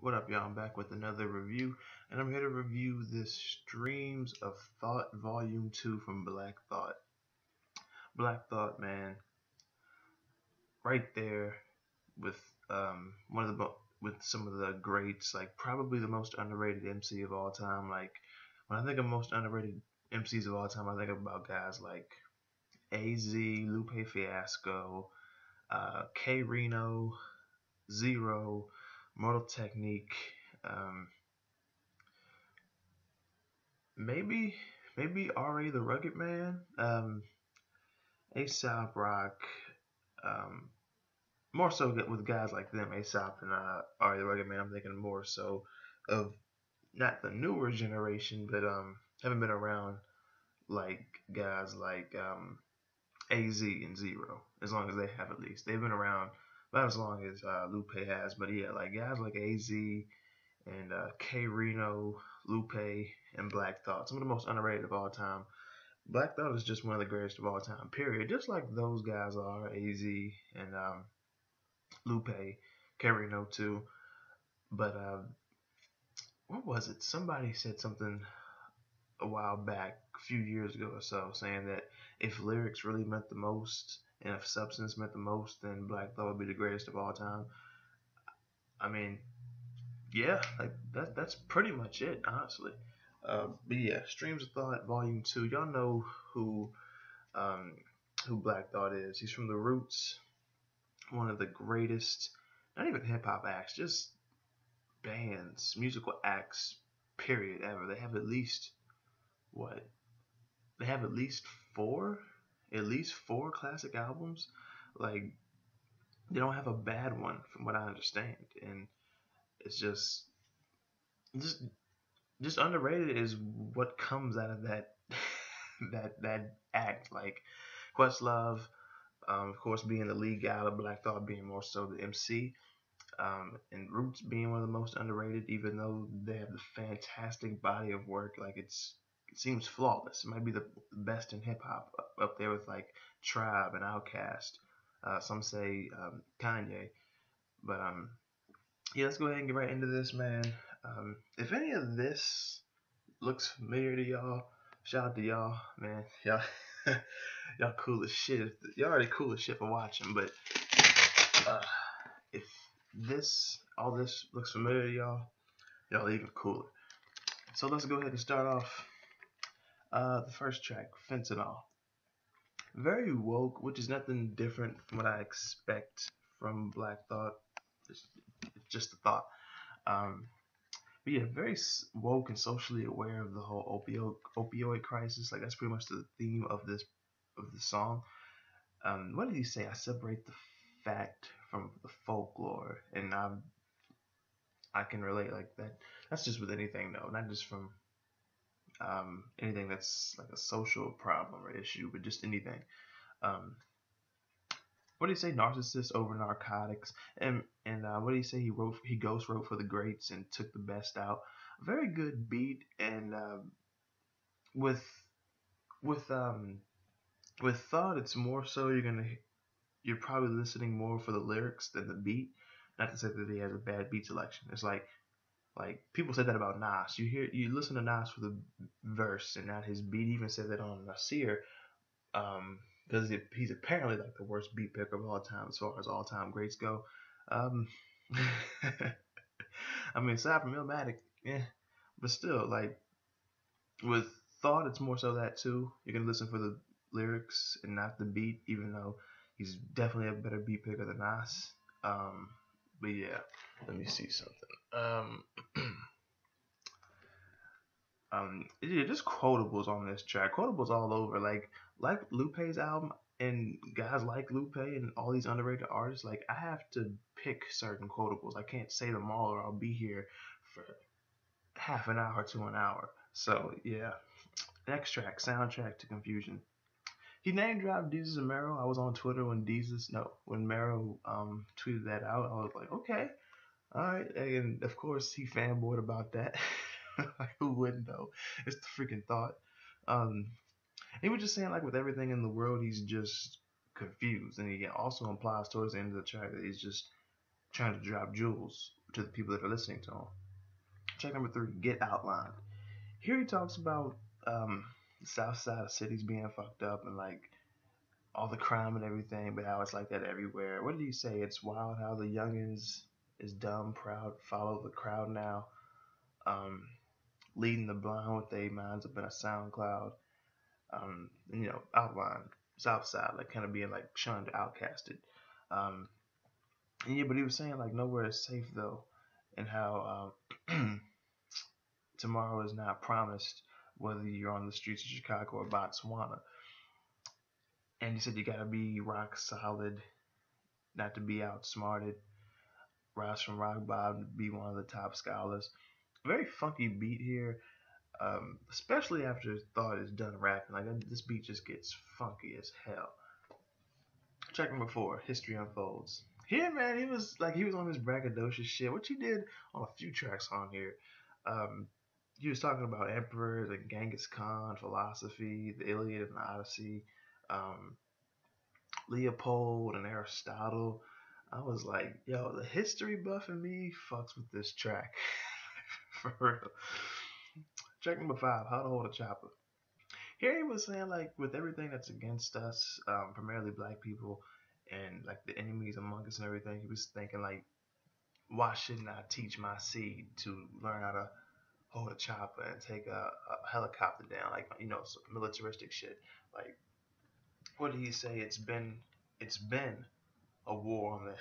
What up, y'all? I'm back with another review, and I'm here to review this Streams of Thought Volume 2 from Black Thought. Black Thought, man, right there with one of the with some of the greats, like probably the most underrated MC of all time. Like when I think of most underrated MCs of all time, I think about guys like AZ, Lupe Fiasco, K Reno, Zero, Mortal Technique. Um, maybe maybe RA the Rugged Man, ASAP Rock, um, more so with guys like them, ASAP and RA the Rugged Man. I'm thinking more so of not the newer generation, but haven't been around like guys like AZ and Zero, as long as they have at least. They've been around not as long as Lupe has, but yeah, like guys like AZ and K Reno, Lupe, and Black Thought, some of the most underrated of all time. Black Thought is just one of the greatest of all time, period. Just like those guys are, AZ and Lupe, K Reno too. But what was it? Somebody said something a while back, a few years ago or so, saying that if lyrics really meant the most and if substance meant the most, then Black Thought would be the greatest of all time. I mean, yeah, like that's pretty much it, honestly. But yeah, Streams of Thought Volume 2. Y'all know who um, who Black Thought is. He's from the Roots, one of the greatest, not even hip hop acts, just bands, musical acts, period, ever. They have at least what? They have at least four classic albums. Like they don't have a bad one, from what I understand, and it's just just underrated is what comes out of that that act. Like Questlove, of course, being the lead guy, the Black Thought being more so the MC, and Roots being one of the most underrated, even though they have the fantastic body of work. Like it seems flawless. It might be the best in hip hop, up there with like Tribe and Outkast. Some say Kanye, but yeah, let's go ahead and get right into this, man. If any of this looks familiar to y'all, shout out to y'all, man. Y'all, y'all cool as shit. Y'all already cool as shit for watching, but uh, if all this looks familiar to y'all even cooler. So let's go ahead and start off the first track, Fentanyl. Very woke, which is nothing different from what I expect from Black Thought. It's, it's just a thought. Um, but yeah, very woke and socially aware of the whole opioid crisis. Like that's pretty much the theme of the song. What did he say? I separate the fact from the folklore, and I can relate like that. That's just with anything though, not just from anything that's like a social problem or issue, but just anything. Um, what did he say? Narcissist over narcotics, and what did he say? He ghost wrote for the greats and took the best out. Very good beat, and with with um with thought, it's more so you're probably listening more for the lyrics than the beat. Not to say that he has a bad beat selection. It's like people said that about Nas. You listen to Nas for the verse and not his beat. He even said that on Nasir, because he's apparently like the worst beat picker of all time as far as all time greats go. Um, I mean, aside from Illmatic, yeah, but still, like with Thought, it's more so that too. You're gonna listen for the lyrics and not the beat, even though he's definitely a better beat picker than Nas. But yeah, let me see something. Yeah, just quotables on this track. Quotables all over. Like Lupe's album and guys like Lupe and all these underrated artists. Like I have to pick certain quotables. I can't say them all, or I'll be here for half an hour to an hour. So yeah. Next track, Soundtrack to Confusion. He name dropped Deezus and Mero. I was on Twitter when Mero tweeted that out. I was like, okay, all right, and of course he fanboyed about that. Like who wouldn't though? It's the freaking thought. Um, he was just saying like with everything in the world, he's just confused, and he also implies towards the end of the track that he's just trying to drop jewels, to the people that are listening to him. Track number 3, Get Outlined. Here he talks about the south side of cities being fucked up and like all the crime and everything, but how it's like that everywhere. What did he say? It's wild how the youngins is dumb, proud, follow the crowd now, leading the blind with their minds up in a SoundCloud. And, outline south side, like kind of being like shunned, outcasted. Um, and yeah, but he was saying like nowhere is safe though, and how tomorrow is not promised, whether you're on the streets of Chicago or Botswana. And he said you gotta be rock solid, not to be outsmarted. Rise from rock bottom to be one of the top scholars. Very funky beat here, especially after Thought is done rapping. Like this beat just gets funky as hell. Track number 4, History Unfolds. Here, man, he was on his braggadocious shit, which he did on a few tracks on here. He was talking about emperors and Genghis Khan, philosophy, the Iliad and the Odyssey, Leopold and Aristotle. I was like, yo, the history buff in me fucks with this track. For real. Track number 5, How to Hold a Chopper. Here he was saying like with everything that's against us, primarily black people, and like the enemies among us and everything, he was thinking like, why shouldn't I teach my seed to learn how to hold a chopper and take a helicopter down, like some militaristic shit. Like, what did he say? It's been a war on the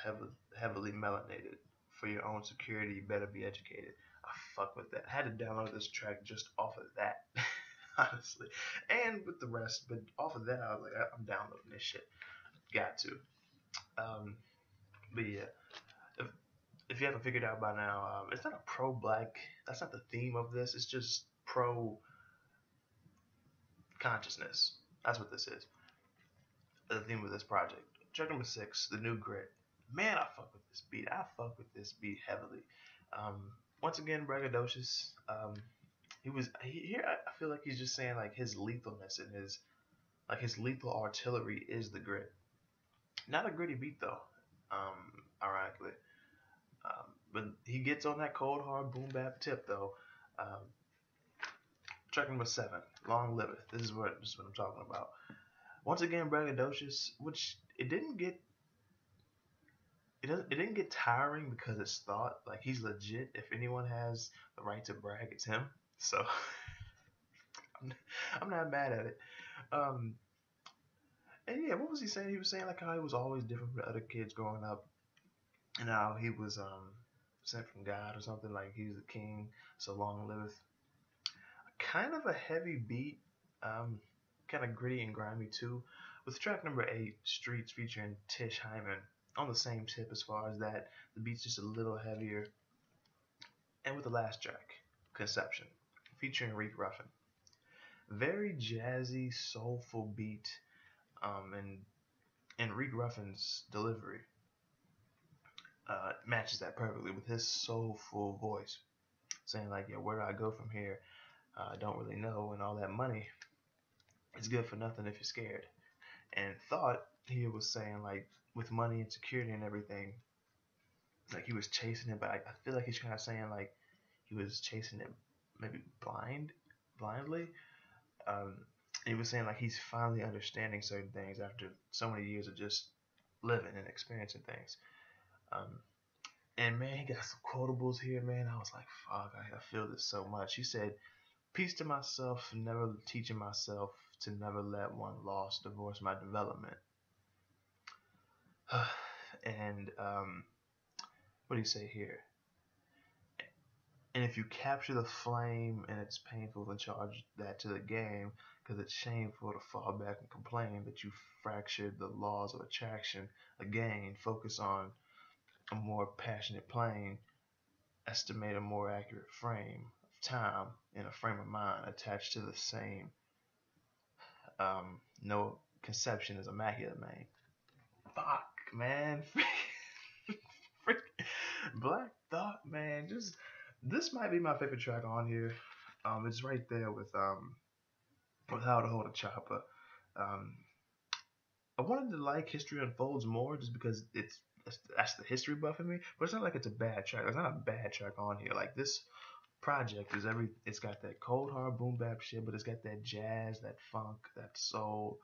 heavily melanated. For your own security, you better be educated. I fuck with that. I had to download this track just off of that, honestly, and with the rest. But off of that, I was like, I'm downloading this shit. Got to. But yeah, if you haven't figured out by now, it's not a pro-black. That's not the theme of this. It's just pro-consciousness. That's what this is. The theme of this project. Track number 6, The New Grit. Man, I fuck with this beat. I fuck with this beat heavily. Once again, braggadocious. Here. I feel like he's just saying like his lethalness and his lethal artillery is the grit. Not a gritty beat though. Ironically. But he gets on that cold hard boom bap tip though. Track number 7, Long Liveth. This is what I'm talking about. Once again, braggadocious, which it didn't get tiring because it's Thought. Like he's legit. If anyone has the right to brag, it's him. So I'm not mad at it. And yeah, what was he saying? He was saying like how he was always different from the other kids growing up, and how he was sent from God or something, like he's the king, so long liveth. Kind of a heavy beat, kind of gritty and grimy too, with track number 8, Streets, featuring Tish Hyman, on the same tip as far as that. The beat's just a little heavier. And with the last track, Conception, featuring Reek Ruffin. Very jazzy, soulful beat, and Reek Ruffin's delivery matches that perfectly with his soulful voice, saying like, "Yeah, where do I go from here? I don't really know, and all that money is good for nothing if you're scared." And Thought here was saying like, with money and security and everything, like he was chasing it, but I feel like he's kind of saying like he was chasing it maybe blindly. He was saying like he's finally understanding certain things after so many years of just living and experiencing things. And man, he got some quotables here, man. I was like, fuck, I feel this so much. He said, "Peace to myself, never teaching myself to never let one loss divorce my development." And what do you say here? "And if you capture the flame and it's painful, then charge that to the game, because it's shameful to fall back and complain that you fractured the laws of attraction. Again, focus on a more passionate plane, estimate a more accurate frame of time in a frame of mind attached to the same. No conception is immaculate, man." Fuck, man. Black Thought, man. Just this might be my favorite track on here. It's right there with How to Hold a Chopper. I wanted to like History Unfolds more just because it's that's the history buff in me. But it's not like it's a bad track. There's not a bad track on here. Like this project is it's got that cold hard boom bap shit, but it's got that jazz, that funk, that soul,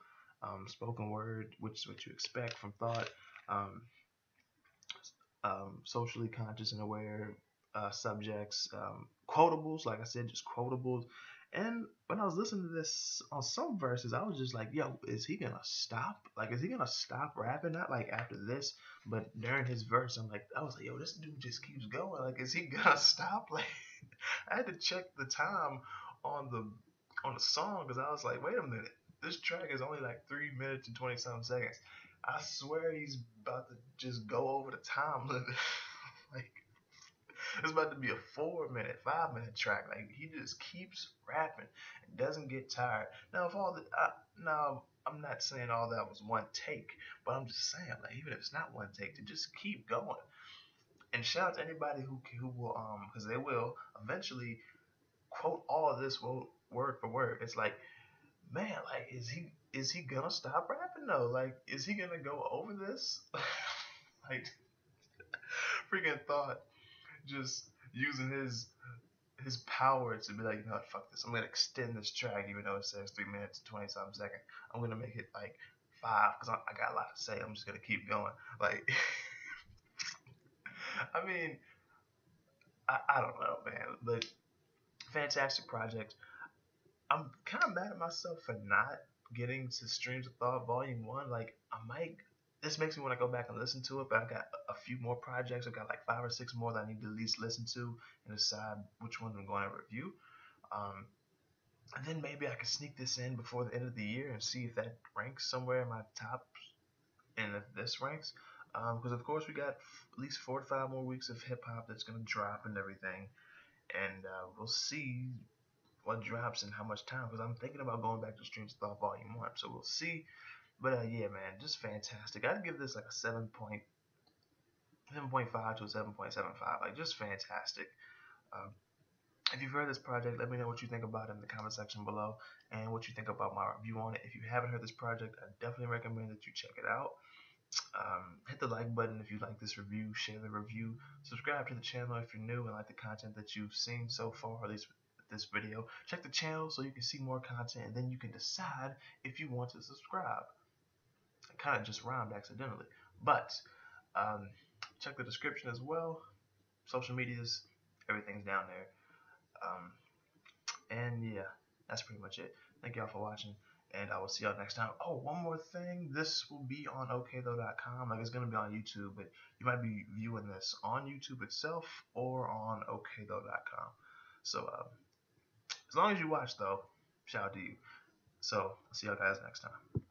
spoken word, which is what you expect from Thought. Um, Socially conscious and aware subjects, quotables, like I said, just quotables. And when I was listening to this on some verses, I was just like, yo, is he gonna stop? Like, is he gonna stop rapping? Not like after this, but during his verse, I was like, yo, this dude just keeps going. Like, is he gonna stop? Like, I had to check the time on the song because I was like, wait a minute, this track is only like 3 minutes and 20 something seconds. I swear he's about to just go over the time limit. Like it's about to be a 4 minute, 5 minute track. Like he just keeps rapping and doesn't get tired. Now if all the now I'm not saying all that was one take, but I'm just saying like even if it's not one take, to just keep going. And shout out to anybody who will because they will eventually quote all of this word for word. It's like man, like is he gonna stop rapping though? Like is he gonna go over this? Like freaking Thought just using his power to be like, you know what, fuck this. I'm gonna extend this track even though it says 3 minutes and 20 something seconds. I'm gonna make it like 5 because I got a lot to say. I'm just gonna keep going. Like I mean, I don't know, man, but fantastic project. I'm kind of mad at myself for not getting to Streams of Thought Volume 1. Like, I might. This makes me want to go back and listen to it, but I got a few more projects. I got like 5 or 6 more that I need to at least listen to and decide which ones I'm going to review. Um, and then maybe I can sneak this in before the end of the year and see if that ranks somewhere in my top and if this ranks. Because, of course, we got at least 4 to 5 more weeks of hip hop that's going to drop and everything. And we'll see what drops and how much time because I'm thinking about going back to Streams of Thought Volume 1, so we'll see. But yeah, man, just fantastic. I'd give this like a 7.5 to a 7.75, like just fantastic. Um, if you've heard this project, let me know what you think about it in the comment section below and what you think about my review on it. If you haven't heard this project, I definitely recommend that you check it out. Hit the like button if you like this review, share the review, subscribe to the channel if you're new and like the content that you've seen so far, or at least this video. Check the channel so you can see more content and then you can decide if you want to subscribe. I kind of just rhymed accidentally, but check the description as well. Social medias, everything's down there. And yeah, that's pretty much it. Thank y'all for watching, and I will see y'all next time. Oh, one more thing. This will be on okaythough.com. Like, it's going to be on YouTube, but you might be viewing this on YouTube itself or on okaythough.com. So, as long as you watch, though, shout out to you. So, I'll see y'all guys next time.